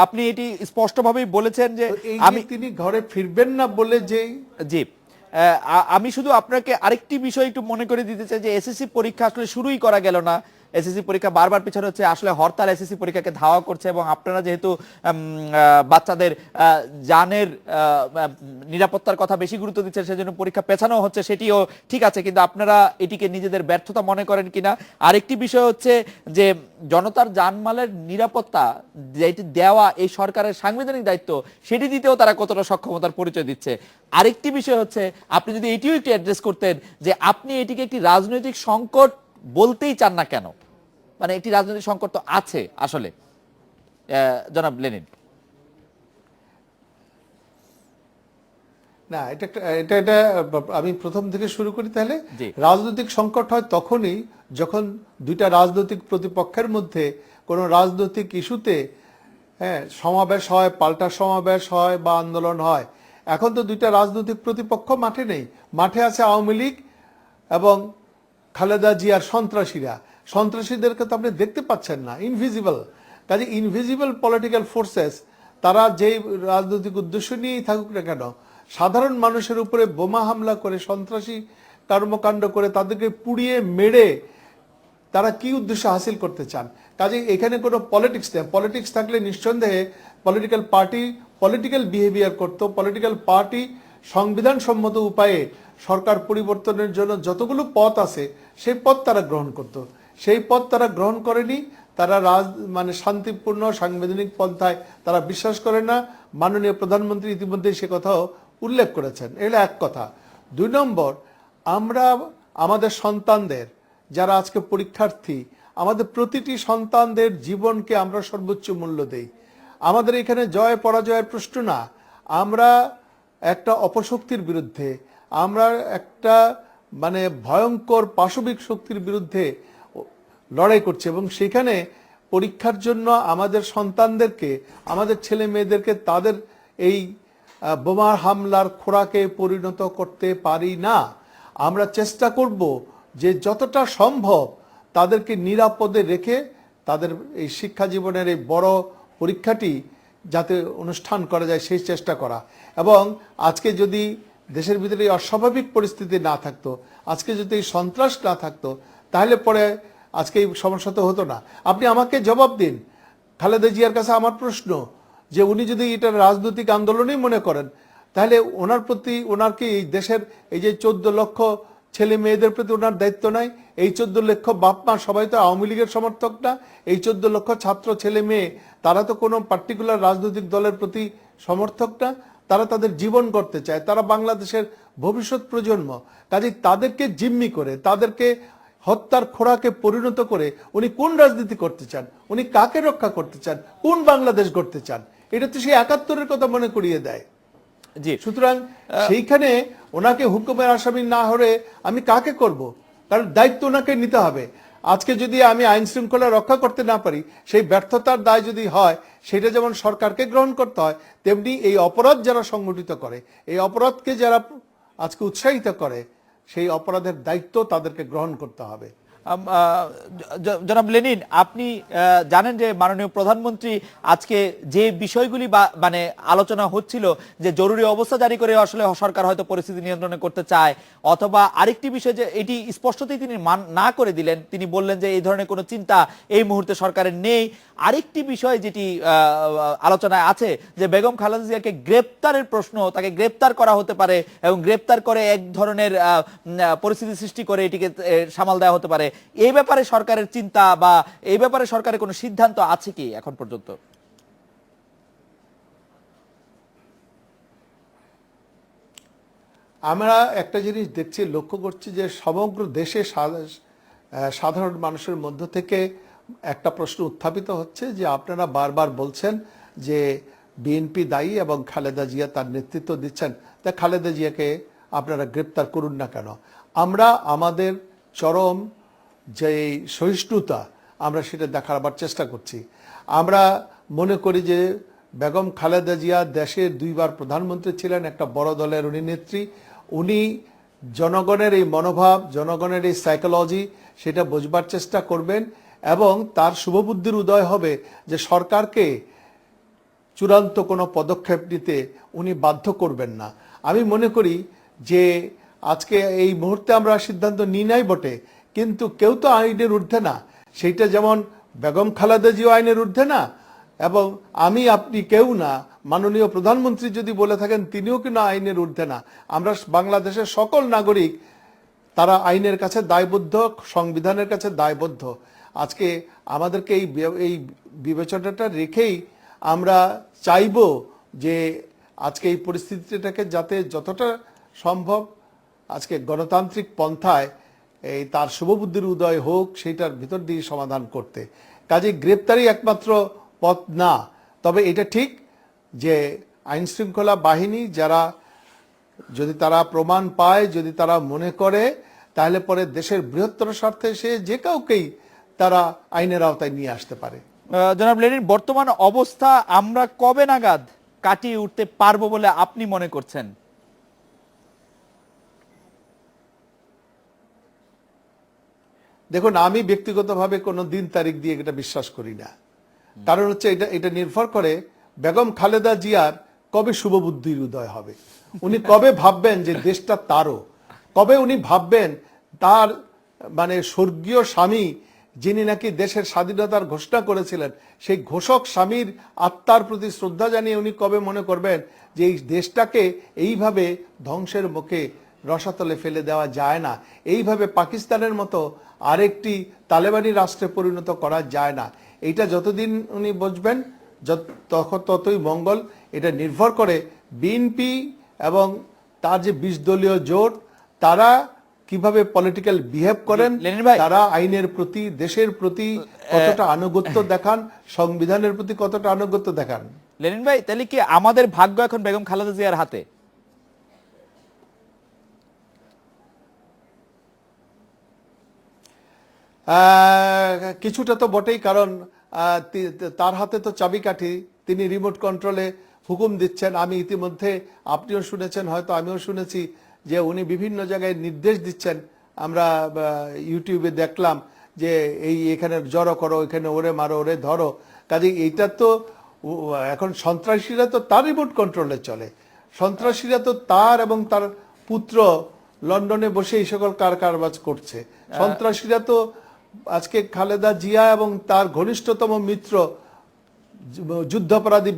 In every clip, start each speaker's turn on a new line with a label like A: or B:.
A: আপনি এটি স্পষ্টভাবেই বলেছেন যে আমি
B: তিনি ঘরে ফিরবেন না বলে যে
A: জি আমি শুধু আপনাকে আরেকটি বিষয় একটু মনে করে দিতে চাই যে এসএসসি পরীক্ষা আসলে শুরুই করা গেল না। এসএসসি পরীক্ষা বারবার পিছানো হচ্ছে, আসলে হরতাল এসএসসি পরীক্ষাকে ধাওয়া করছে এবং আপনারা যেহেতু বাচ্চাদের জানের নিরাপত্তার কথা বেশি গুরুত্ব দিচ্ছেন সেজন্য পরীক্ষা পেছানো হচ্ছে, সেটিও ঠিক আছে, কিন্তু আপনারা এটিকে নিজেদের ব্যর্থতা মনে করেন কিনা? আরেকটি বিষয় হচ্ছে যে জনতার জানমালের নিরাপত্তা যেটি দেওয়া এই সরকারের সাংবিধানিক দায়িত্ব, সেটি দিতেও তারা কতটা সক্ষমতার পরিচয় দিচ্ছে। আরেকটি বিষয় হচ্ছে আপনি যদি এটিও একটু অ্যাড্রেস করতেন যে আপনি এটিকে একটি রাজনৈতিক সংকট বলতেই চান না কেন? মানে একটি রাজনৈতিক সংকট তো আছে আসলে, জনাব লেনিন।
B: না, এটা আমি প্রথম থেকে শুরু করি। তাহলে রাজনৈতিক সংকট হয় তখনই যখন দুইটা রাজনৈতিক প্রতিপক্ষের মধ্যে কোনো রাজনৈতিক ইস্যুতে সমাবেশ হয়, পাল্টা সমাবেশ হয় বা আন্দোলন হয়। এখন তো দুইটা রাজনৈতিক প্রতিপক্ষ মাঠে নেই, মাঠে আছে আওয়ামী লীগ এবং খালেদা জিয়ার সন্ত্রাসীরা। সন্ত্রাসীদেরকে তো আপনি দেখতে পাচ্ছেন না, ইনভিজিবল। কাজে ইনভিজিবল পলিটিক্যাল ফোর্সেস তারা যেই রাজনৈতিক উদ্দেশ্য নিয়েই থাকুক না কেন, সাধারণ মানুষের উপরে বোমা হামলা করে, সন্ত্রাসী কর্মকাণ্ড করে, তাদেরকে পুড়িয়ে মেরে তারা কি উদ্দেশ্য হাসিল করতে চান। কাজে এখানে কোনো পলিটিক্স নেই। পলিটিক্স থাকলে নিঃসন্দেহে পলিটিক্যাল পার্টি পলিটিক্যাল বিহেভিয়ার করতো। পলিটিক্যাল পার্টি সংবিধান সম্মত উপায়ে সরকার পরিবর্তনের জন্য যতগুলো পথ আছে সেই পথ তারা গ্রহণ করত। সেই পথ তারা গ্রহণ করেনি। তারা শান্তিপূর্ণ সাংবিধানিক পন্থায় তারা বিশ্বাস করে না। মাননীয় প্রধানমন্ত্রী ইতিমধ্যেই সে কথাও উল্লেখ করেছেন। এগুলো এক কথা। 2 নম্বর, আমরা আমাদের সন্তানদের যারা আজকে পরীক্ষার্থী, আমাদের প্রতিটি সন্তানদের জীবনকে আমরা সর্বোচ্চ মূল্য দেই। আমাদের এখানে জয় পরাজয়ের প্রশ্ন না। আমরা একটা অপশক্তির বিরুদ্ধে, আমরা একটা ভয়ঙ্কর পাশবিক শক্তির বিরুদ্ধে লড়াই করছি এবং সেখানে পরীক্ষার জন্য আমাদের সন্তানদেরকে, আমাদের ছেলে মেয়েদেরকে তাদের এই বোমা হামলার খোরাকে পরিণত করতে পারি না। আমরা চেষ্টা করব যে যতটা সম্ভব তাদেরকে নিরাপদে রেখে তাদের এই শিক্ষা জীবনের এই বড় পরীক্ষাটি যাতে অনুষ্ঠান করা যায় সেই চেষ্টা করা। এবং আজকে যদি দেশের ভিতরে অস্বাভাবিক পরিস্থিতি না থাকতো, আজকে যদি এই সন্ত্রাস না থাকতো, তাহলে পরে আজকে এই সমস্যা তো হতো না। আপনি আমাকে জবাব দিন, খালেদা জিয়ার কাছে আমার প্রশ্ন যে উনি যদি এটা রাজনৈতিক আন্দোলনই মনে করেন, তাহলে ওনার প্রতি, ওনার কি এই দেশের এই যে 14 লক্ষ ছেলে মেয়েদের প্রতি ওনার দায়িত্ব নাই? এই 14 লক্ষ বাপ মা সবাই তো আওয়ামী লীগের সমর্থক না। এই 14 লক্ষ ছাত্র ছেলে মেয়ে তারা তো কোনো পার্টিকুলার রাজনৈতিক দলের প্রতি সমর্থক না। তারা তাদের জীবন করতে চায়, তারা বাংলাদেশের ভবিষ্যৎ প্রজন্ম। কাজেই তাদেরকে জিম্মি করে, তাদেরকে হত্যার খোরাকে পরিণত করে উনি কোন রাজনীতি করতে চান? উনি কাকে রক্ষা করতে চান? কোন বাংলাদেশ গড়তে চান? এটা তো সেই 71-এর কথা মনে করিয়ে দেয়। জি, সুতরাং সেইখানে ওনাকে হুকুমের আসামি না হলে আমি কাকে করব? কারণ দায়িত্ব ওনাকে নিতে হবে। আজকে যদি আমি আইন শৃঙ্খলা রক্ষা করতে না পারি, সেই ব্যর্থতার দায় যদি হয়, সেটা যেমন সরকারকে গ্রহণ করতে হয়, তেমনি এই অপরাধ যারা সংগঠিত করে, এই অপরাধকে যারা আজকে উৎসাহিত করে, সেই অপরাধের দায়িত্ব তাদেরকে গ্রহণ করতে হবে।
A: জনাব লেনিন, আপনি জানেন যে মাননীয় প্রধানমন্ত্রী আজকে যে বিষয়গুলি আলোচনা হচ্ছিল যে জরুরি অবস্থা জারি করে আসলে সরকার হয়তো পরিস্থিতি নিয়ন্ত্রণে করতে চায়, অথবা আরেকটি বিষয় যে এটি স্পষ্টতই তিনি না করে দিলেন, তিনি বললেন যে এই ধরনের কোনো চিন্তা এই মুহূর্তে সরকারের নেই। আরেকটি বিষয় যেটি আলোচনায় আছে যে বেগম খালেদা জিয়াকে গ্রেপ্তারের প্রশ্ন, তাকে গ্রেপ্তার করা হতে পারে এবং গ্রেপ্তার করে এক ধরনের পরিস্থিতি সৃষ্টি করে এটিকে সামাল দেওয়া হতে পারে। এই ব্যাপারে সরকারের চিন্তা বা এই ব্যাপারে সরকারের কোনো সিদ্ধান্ত আছে কি এখন পর্যন্ত?
B: আমরা একটা জিনিস দেখছি, লক্ষ্য করছি যে সমগ্র দেশে সাধারণ মানুষের মধ্য থেকে একটা প্রশ্ন উত্থাপিত হচ্ছে যে আপনারা বারবার বলছেন যে বিএনপি দায়ী এবং খালেদা জিয়া তার নেতৃত্ব দিচ্ছেন, তা খালেদা জিয়াকে আপনারা গ্রেপ্তার করুন না কেন? আমরা আমাদের চরম যে সহিষ্ণুতা, আমরা সেটা দেখাবার চেষ্টা করছি। আমরা মনে করি যে বেগম খালেদা জিয়া দেশের 2 বার প্রধানমন্ত্রী ছিলেন, একটা বড় দলের উনি নেত্রী। উনি জনগণের এই মনোভাব, জনগণের এই সাইকোলজি, সেটা বোঝবার চেষ্টা করবেন এবং তার শুভবুদ্ধির উদয় হবে যে সরকারকে চূড়ান্ত কোনো পদক্ষেপ নিতে উনি বাধ্য করবেন না। আমি মনে করি যে আজকে এই মুহূর্তে আমরা সিদ্ধান্ত নিই নাই বটে, কিন্তু কেউ তো আইনের ঊর্ধ্বে না। সেইটা যেমন বেগম খালেদা জিয়া আইনের ঊর্ধ্বে না, এবং আমি আপনি কেউ না, মাননীয় প্রধানমন্ত্রী যদি বলে থাকেন তিনিও কিন্তু আইনের ঊর্ধ্বে না। আমরা বাংলাদেশের সকল নাগরিক তারা আইনের কাছে দায়বদ্ধ, সংবিধানের কাছে দায়বদ্ধ। আজকে আমাদেরকে এই বিবেচনাটা রেখেই আমরা চাইব যে আজকে এই পরিস্থিতিটাকে যাতে যতটা সম্ভব আজকে গণতান্ত্রিক পন্থায় এই তার শুভবুদ্ধির উদয় হোক, সেইটার ভিতর দিয়ে সমাধান করতে। কাজে গ্রেপ্তারি একমাত্র পথ না। তবে এটা ঠিক যে আইন শৃঙ্খলা বাহিনী যারা, যদি তারা প্রমাণ পায়, যদি তারা মনে করে, তাহলে পরে দেশের বৃহত্তর স্বার্থে সে যে কাউকেই তারা আইনের আওতায় নিয়ে আসতে পারে।
A: জনাব লেনিন, বর্তমান অবস্থা আমরা কবে নাগাদ কাটিয়ে উঠতে পারবো বলে আপনি মনে করছেন?
B: দেখুন, আমি ব্যক্তিগতভাবে কোনো দিন তারিখ দিয়ে এটা বিশ্বাস করি না। কারণ হচ্ছে এটা নির্ভর করে বেগম খালেদা জিয়ার কবে শুভবুদ্ধির উদয় হবে, উনি কবে ভাববেন যে দেশটা তারও, কবে উনি ভাববেন তার মানে স্বর্গীয় স্বামী যিনি নাকি দেশের স্বাধীনতার ঘোষণা করেছিলেন, সেই ঘোষক স্বামীর আত্মার প্রতি শ্রদ্ধা জানিয়ে উনি কবে মনে করবেন যে এই দেশটাকে এইভাবে ধ্বংসের মুখে রসাতলে ফেলে দেওয়া যায় না, এইভাবে পাকিস্তানের মতো আরেকটি তালেবানি রাষ্ট্রে পরিণত করা যায় না। এইটা যতদিন উনি বুঝবেন ততই মঙ্গল। এটা নির্ভর করে বিএনপি এবং তার যে 20 দলীয় জোট তারা কিভাবে পলিটিক্যাল বিহেভ করেন, তারা আইনের প্রতি, দেশের প্রতি কতটা আনুগত্য দেখান, সংবিধানের প্রতি কতটা আনুগত্য দেখান।
A: লেনিন ভাই, তাহলে কি আমাদের ভাগ্য এখন বেগম খালেদা জিয়ার হাতে?
B: কিছুটা তো বটেই, কারণ তার হাতে তো চাবিকাঠি, তিনি রিমোট কন্ট্রোলে হুকুম দিচ্ছেন। আমি ইতিমধ্যে, আপনিও শুনেছেন, হয়তো আমিও শুনেছি যে উনি বিভিন্ন জায়গায় নির্দেশ দিচ্ছেন। আমরা ইউটিউবে দেখলাম যে এখানে জড়ো করো, এখানে ওরে মারো, ওরে ধরো। কাজে এইটা তো এখন সন্ত্রাসীরা তো তার রিমোট কন্ট্রোলে চলে, সন্ত্রাসীরা তো তার এবং তার পুত্র লন্ডনে বসে এই সকল কারবাজ করছে। সন্ত্রাসীরা তো আজকে খালেদা জিয়া এবং তার ঘনিষ্ঠতম মিত্র যুদ্ধাপরাধী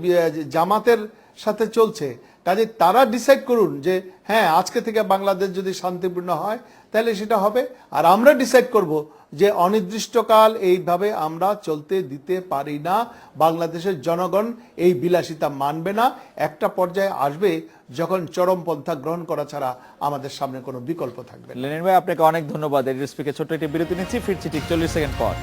B: জামাতের সাথে চলছে। কাজে তারা ডিসাইড করুন যে হ্যাঁ, আজকে থেকে বাংলাদেশ যদি শান্তিপূর্ণ হয় তাহলে সেটা হবে, আর আমরা ডিসাইড করব যে অনির্দিষ্টকাল এইভাবে আমরা চলতে দিতে পারি না। বাংলাদেশের জনগণ এই বিলাসিতা মানবে না। একটা পর্যায়ে আসবে যখন চরমপন্থা গ্রহণ করা ছাড়া আমাদের সামনে কোনো বিকল্প থাকবে না।
A: লেনিন ভাই, আপনাকে অনেক ধন্যবাদ। এই ছোট্ট একটি বিরতি নিচ্ছি, ফিরছি ঠিক 40 সেকেন্ড পর।